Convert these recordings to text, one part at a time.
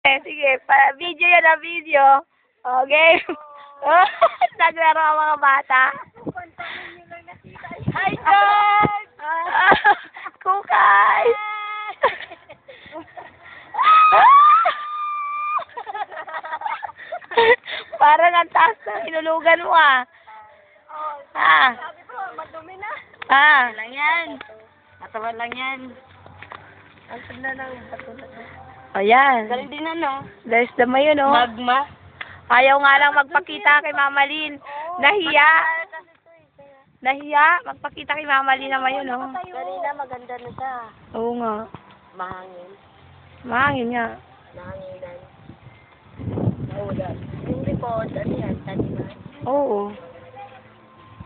Sige, video yan na video. Okay. Naglaro ang mga bata. Hi, guys! Kukay! Parang ang taas na hinulugan mo Sabi ko, madumi na. Lang yan. Matawan lang yan. Ang na lang. Ayan. Galing din ano? There's the mayo, no? Magma. Ayaw nga lang magpakita kay Mama Lynn. Nahiya. Nahiya. Magpakita kay Mama Lynn naman yun, no? Kanina maganda na siya. Oo nga. Mahangin. Mahangin nga. Mahanginan. Maulan. Yung report, ano yan? Taniman. Oo.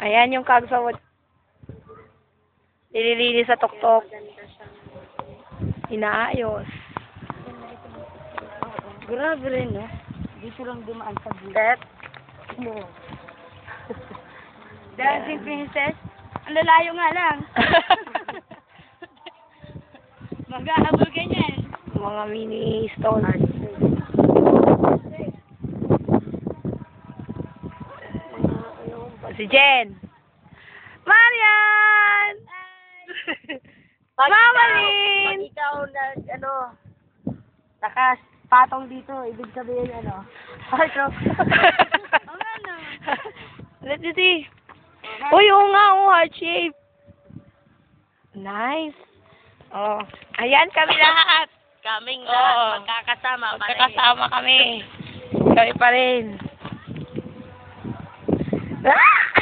Ayan yung kagsawad. Nililinis sa tuktok. Maganda siya. Inaayos. Grabe rin, no? Dito lang dumaan sa bulat. Dancing princess? Ang lalayo nga lang. Mag-ahabol ganyan. Mga mini stones. Si Jen. Marian! Mama Lynn! Pag ikaw takas, patong dito, ibig sabihin heart rock. Let's see. Uy, oo nga, heart shape. Nice. Oh, ayan kami lahat. Kaming Oo. lahat, magkakasama. Magkakasama kami. Kami pa rin. Ah!